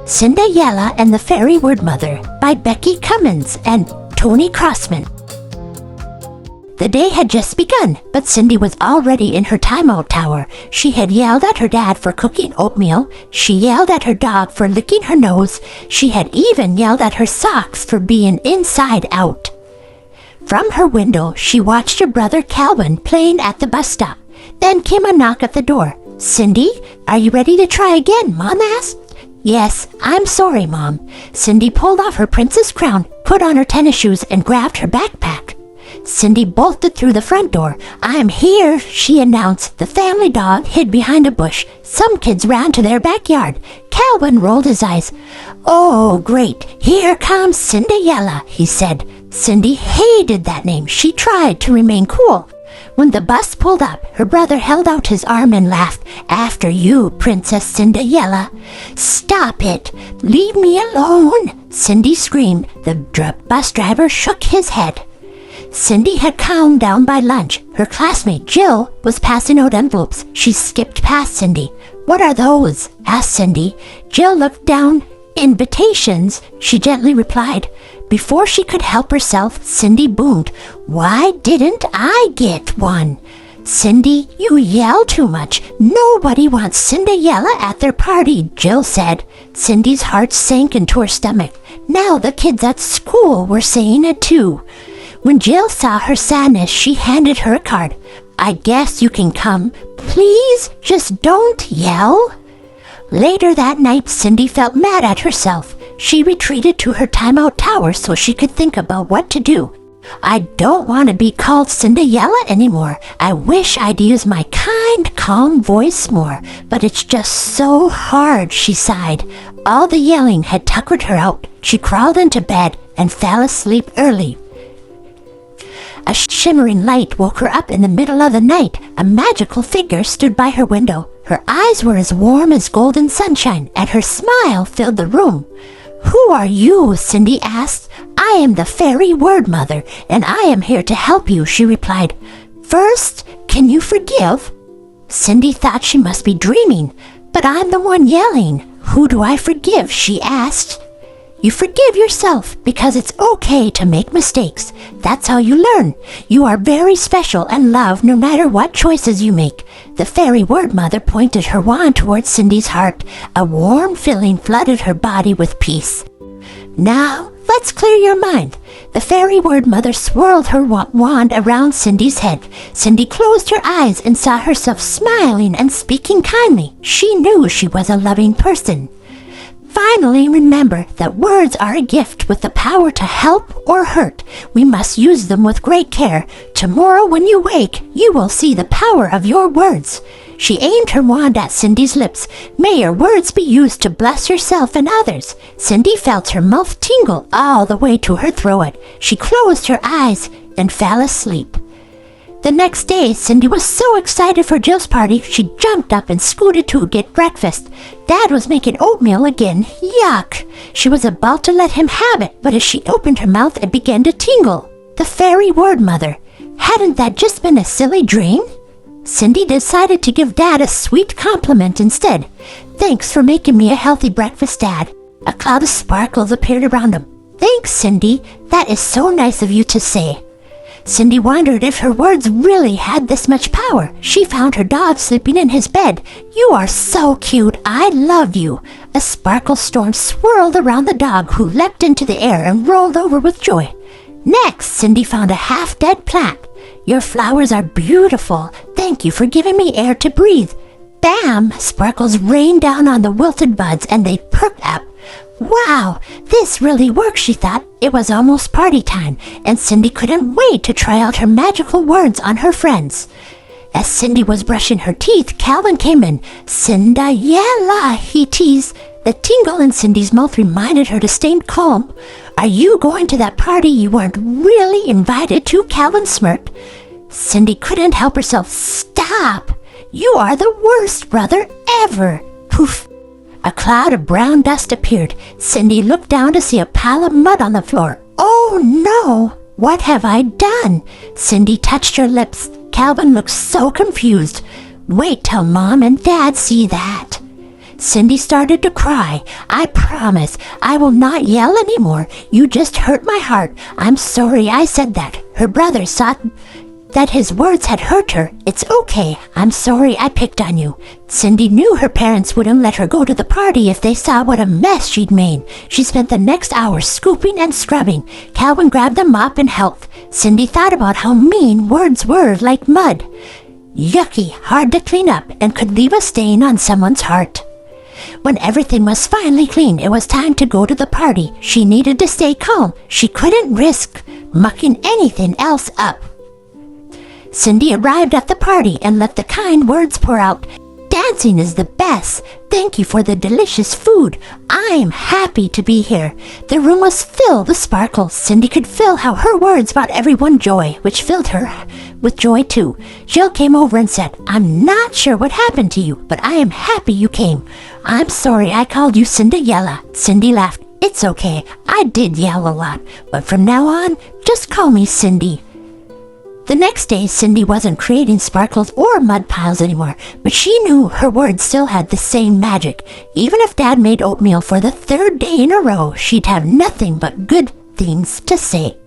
CinderYella and the Fairy Word Mother by Becky Cummings and Tony Crossman. The day had just begun, but Cindy was already in her timeout tower. She had yelled at her dad for cooking oatmeal. She yelled at her dog for licking her nose. She had even yelled at her socks for being inside out. From her window, she watched her brother Calvin playing at the bus stop. Then came a knock at the door. "Cindy, are you ready to try again?" Mom asked. "Yes, I'm sorry, Mom." Cindy pulled off her princess crown, put on her tennis shoes, and grabbed her backpack. Cindy bolted through the front door. "I'm here," she announced. The family dog hid behind a bush. Some kids ran to their backyard. Calvin rolled his eyes. "Oh, great. Here comes CinderYella," he said. Cindy hated that name. She tried to remain cool. When the bus pulled up, her brother held out his arm and laughed. "After you, Princess CinderYella." "Stop it! Leave me alone!" Cindy screamed. The bus driver shook his head. Cindy had calmed down by lunch. Her classmate, Jill, was passing out envelopes. She skipped past Cindy. "What are those?" asked Cindy. Jill looked down. "Invitations," she gently replied. Before she could help herself, Cindy boomed, "Why didn't I get one?" "Cindy, you yell too much. Nobody wants CinderYella at their party," Jill said. Cindy's heart sank into her stomach. Now the kids at school were saying it too. When Jill saw her sadness, she handed her a card. "I guess you can come. Please, just don't yell." Later that night, Cindy felt mad at herself. She retreated to her timeout tower so she could think about what to do. "I don't want to be called CinderYella anymore. I wish I'd use my kind, calm voice more, but it's just so hard," she sighed. All the yelling had tuckered her out. She crawled into bed and fell asleep early. A shimmering light woke her up in the middle of the night. A magical figure stood by her window. Her eyes were as warm as golden sunshine, and her smile filled the room. "Who are you?" Cindy asked. "I am the Fairy Word Mother, and I am here to help you," she replied. "First, can you forgive?" Cindy thought she must be dreaming. "But I'm the one yelling. Who do I forgive?" she asked. "You forgive yourself because it's okay to make mistakes. That's how you learn. You are very special and loved no matter what choices you make." The Fairy Word Mother pointed her wand towards Cindy's heart. A warm feeling flooded her body with peace. "Now, let's clear your mind." The Fairy Word Mother swirled her wand around Cindy's head. Cindy closed her eyes and saw herself smiling and speaking kindly. She knew she was a loving person. Finally, remember that words are a gift with the power to help or hurt. We must use them with great care. Tomorrow when you wake, you will see the power of your words. She aimed her wand at Cindy's lips. "May your words be used to bless yourself and others." Cindy felt her mouth tingle all the way to her throat. She closed her eyes and fell asleep. The next day, Cindy was so excited for Jill's party, she jumped up and scooted to get breakfast. Dad was making oatmeal again. Yuck! She was about to let him have it, but as she opened her mouth, it began to tingle. The Fairy Word Mother. Hadn't that just been a silly dream? Cindy decided to give Dad a sweet compliment instead. "Thanks for making me a healthy breakfast, Dad." A cloud of sparkles appeared around him. "Thanks, Cindy. That is so nice of you to say." Cindy wondered if her words really had this much power. She found her dog sleeping in his bed. "You are so cute. I love you." A sparkle storm swirled around the dog, who leapt into the air and rolled over with joy. Next, Cindy found a half-dead plant. "Your flowers are beautiful. Thank you for giving me air to breathe." Bam! Sparkles rained down on the wilted buds, and they perked up. "Wow, this really works," she thought. It was almost party time, and Cindy couldn't wait to try out her magical words on her friends. As Cindy was brushing her teeth, Calvin came in. "CinderYella," he teased. The tingle in Cindy's mouth reminded her to stay calm. "Are you going to that party you weren't really invited to?" Calvin smirked. Cindy couldn't help herself. "Stop! You are the worst brother ever!" Poof! A cloud of brown dust appeared. Cindy looked down to see a pile of mud on the floor. "Oh no! What have I done?" Cindy touched her lips. Calvin looked so confused. "Wait till Mom and Dad see that." Cindy started to cry. I promise I will not yell anymore. You just hurt my heart. I'm sorry I said that. Her brother thought that his words had hurt her. It's okay. I'm sorry I picked on you. Cindy knew her parents wouldn't let her go to the party if they saw what a mess she'd made. She spent the next hour scooping and scrubbing. Calvin grabbed a mop and helped. Cindy thought about how mean words were, like mud. Yucky, hard to clean up, and could leave a stain on someone's heart. When everything was finally clean, it was time to go to the party. She needed to stay calm. She couldn't risk mucking anything else up. Cindy arrived at the party and let the kind words pour out. Dancing is the best. Thank you for the delicious food. I'm happy to be here. The room was filled with sparkles. Cindy could feel how her words brought everyone joy, which filled her with joy too. Jill came over and said, I'm not sure what happened to you, but I am happy you came. I'm sorry I called you CinderYella. Cindy laughed. It's okay. I did yell a lot, but from now on, just call me Cindy. The next day, Cindy wasn't creating sparkles or mud piles anymore, but she knew her words still had the same magic. Even if Dad made oatmeal for the third day in a row, she'd have nothing but good things to say.